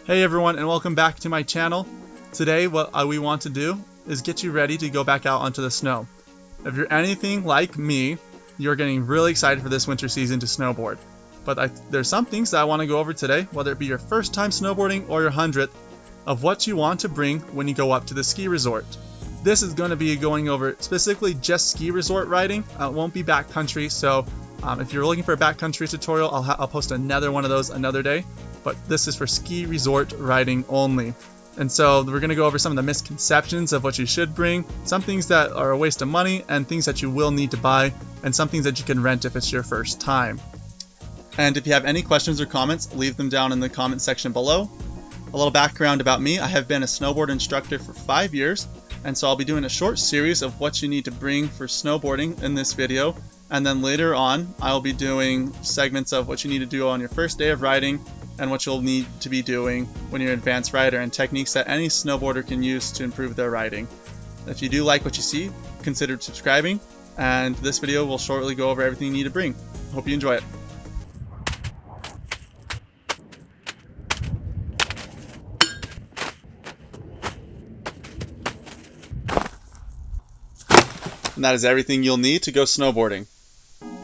Hey everyone, and welcome back to my channel. Today what we want to do is get you ready to go back out onto the snow. If you're anything like me, you're getting really excited for this winter season to snowboard. But there's some things that I want to go over today, whether it be your first time snowboarding or your 100th, of what you want to bring when you go up to the ski resort. This is going to be going over specifically just ski resort riding. It won't be backcountry, so if you're looking for a backcountry tutorial, I'll post another one of those another day. But this is for ski resort riding only. And so we're going to go over some of the misconceptions of what you should bring, some things that are a waste of money, and things that you will need to buy, and some things that you can rent if it's your first time. And if you have any questions or comments, leave them down in the comment section below. A little background about me: I have been a snowboard instructor for 5 years, and so I'll be doing a short series of what you need to bring for snowboarding in this video. And then later on, I'll be doing segments of what you need to do on your first day of riding, and what you'll need to be doing when you're an advanced rider, and techniques that any snowboarder can use to improve their riding. If you do like what you see, consider subscribing, and this video will shortly go over everything you need to bring. Hope you enjoy it. And that is everything you'll need to go snowboarding.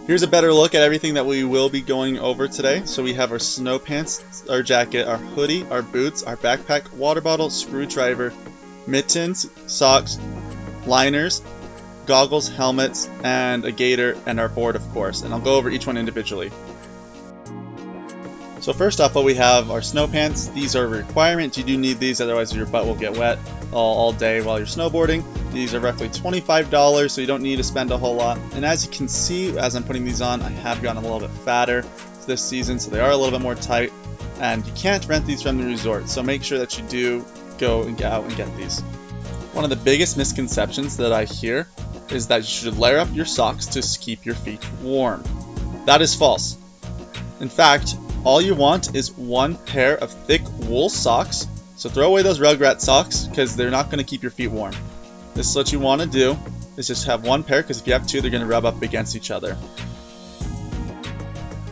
Here's a better look at everything that we will be going over today. So we have our snow pants, our jacket, our hoodie, our boots, our backpack, water bottle, screwdriver, mittens, socks, liners, goggles, helmets, and a gator, and our board, of course. And I'll go over each one individually. So first off, what we have are snow pants. These are a requirement. You do need these, otherwise your butt will get wet all day while you're snowboarding. These are roughly $25, so you don't need to spend a whole lot. And as you can see, as I'm putting these on, I have gotten a little bit fatter this season, so they are a little bit more tight. And you can't rent these from the resort, so make sure that you do go and get out and get these. One of the biggest misconceptions that I hear is that you should layer up your socks to keep your feet warm. That is false. In fact, all you want is one pair of thick wool socks. So throw away those Rugrat socks, because they're not going to keep your feet warm. This is what you want to do, is just have one pair, because if you have two, they're going to rub up against each other.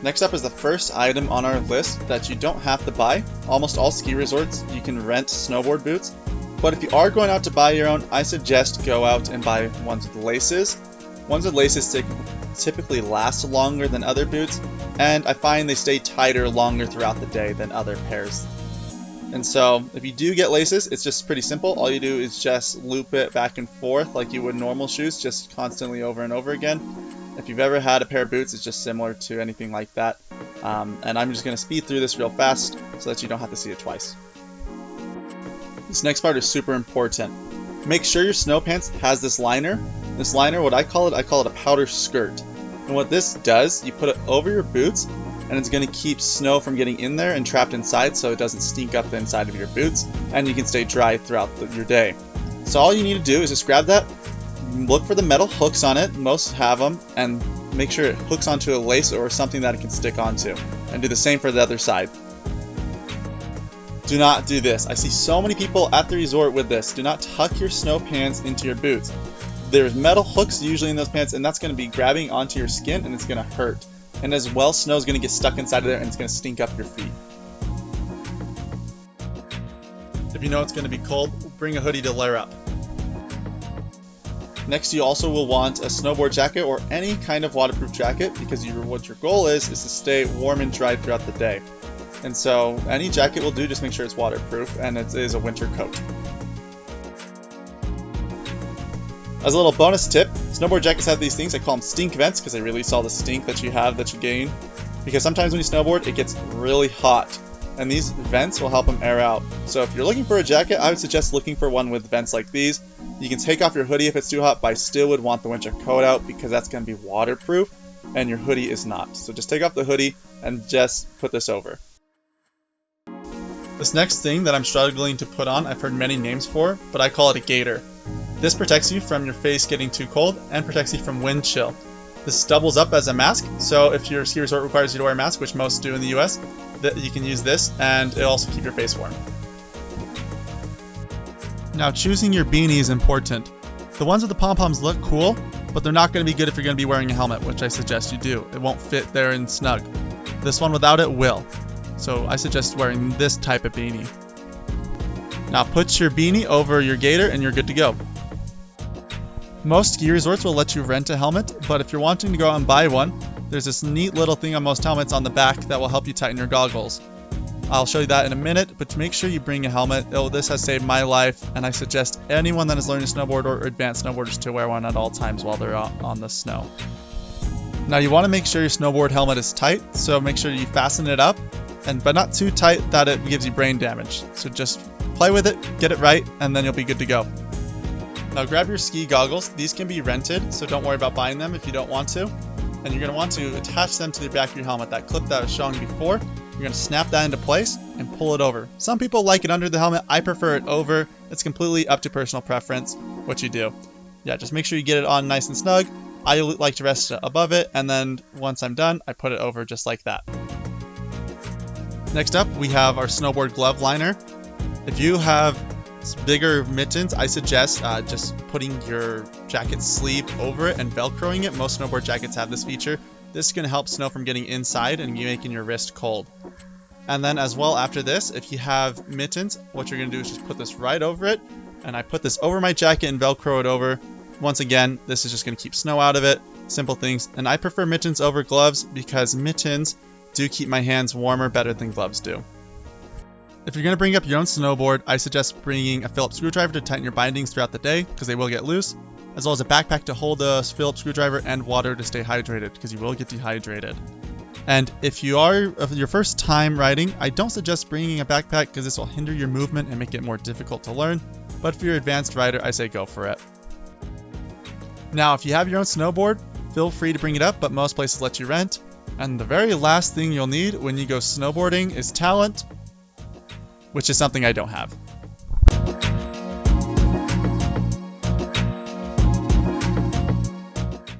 Next up is the first item on our list that you don't have to buy. Almost all ski resorts, you can rent snowboard boots. But if you are going out to buy your own, I suggest go out and buy ones with laces. Ones with laces typically last longer than other boots, and I find they stay tighter longer throughout the day than other pairs. And so if you do get laces, it's just pretty simple. All you do is just loop it back and forth like you would normal shoes, just constantly over and over again. If you've ever had a pair of boots, it's just similar to anything like that. And I'm just going to speed through this real fast so that you don't have to see it twice. This next part is super important. Make sure your snow pants has this liner. This liner, what I call it a powder skirt. And what this does, you put it over your boots, and it's going to keep snow from getting in there and trapped inside, so it doesn't stink up the inside of your boots, and you can stay dry throughout your day. So all you need to do is just grab that, look for the metal hooks on it, most have them, and make sure it hooks onto a lace or something that it can stick onto. And do the same for the other side. Do not do this. I see so many people at the resort with this. Do not tuck your snow pants into your boots. There's metal hooks usually in those pants, and that's going to be grabbing onto your skin, and it's going to hurt. And as well, snow is going to get stuck inside of there, and it's going to stink up your feet. If you know it's going to be cold, bring a hoodie to layer up. Next, you also will want a snowboard jacket or any kind of waterproof jacket, because what your goal is to stay warm and dry throughout the day. And so any jacket will do, just make sure it's waterproof, and it is a winter coat. As a little bonus tip, snowboard jackets have these things. I call them stink vents, because they release all the stink that you gain. Because sometimes when you snowboard, it gets really hot, and these vents will help them air out. So if you're looking for a jacket, I would suggest looking for one with vents like these. You can take off your hoodie if it's too hot, but I still would want the winter coat out, because that's going to be waterproof, and your hoodie is not. So just take off the hoodie and just put this over. This next thing that I'm struggling to put on, I've heard many names for, but I call it a gator. This protects you from your face getting too cold and protects you from wind chill. This doubles up as a mask, so if your ski resort requires you to wear a mask, which most do in the US, you can use this, and it'll also keep your face warm. Now, choosing your beanie is important. The ones with the pom-poms look cool, but they're not going to be good if you're going to be wearing a helmet, which I suggest you do. It won't fit there and snug. This one without it will. so I suggest wearing this type of beanie. Now put your beanie over your gator and you're good to go. Most ski resorts will let you rent a helmet, but if you're wanting to go out and buy one, there's this neat little thing on most helmets on the back that will help you tighten your goggles. I'll show you that in a minute, but to make sure you bring a helmet. This has saved my life, and I suggest anyone that is learning to snowboard or advanced snowboarders to wear one at all times while they're on the snow. Now you want to make sure your snowboard helmet is tight, so make sure you fasten it up, but not too tight that it gives you brain damage. So just play with it, get it right, and then you'll be good to go. Now grab your ski goggles. These can be rented, so don't worry about buying them if you don't want to. And you're going to want to attach them to the back of your helmet. That clip that I was showing before, you're going to snap that into place and pull it over. Some people like it under the helmet. I prefer it over. It's completely up to personal preference what you do. Yeah, just make sure you get it on nice and snug. I like to rest above it, and then once I'm done, I put it over just like that. Next up, we have our snowboard glove liner. If you have bigger mittens, I suggest just putting your jacket sleeve over it and velcroing it. Most snowboard jackets have this feature. This is going to help snow from getting inside and making your wrist cold. And then as well after this, if you have mittens, what you're going to do is just put this right over it. And I put this over my jacket and velcro it over. Once again, this is just going to keep snow out of it. Simple things. And I prefer mittens over gloves because mittens do keep my hands warmer better than gloves do. If you're going to bring up your own snowboard, I suggest bringing a Phillips screwdriver to tighten your bindings throughout the day because they will get loose, as well as a backpack to hold a Phillips screwdriver and water to stay hydrated because you will get dehydrated. And if you are your first time riding, I don't suggest bringing a backpack because this will hinder your movement and make it more difficult to learn, but if you're an advanced rider, I say go for it. Now, if you have your own snowboard, feel free to bring it up, but most places let you rent. And the very last thing you'll need when you go snowboarding is talent, which is something I don't have.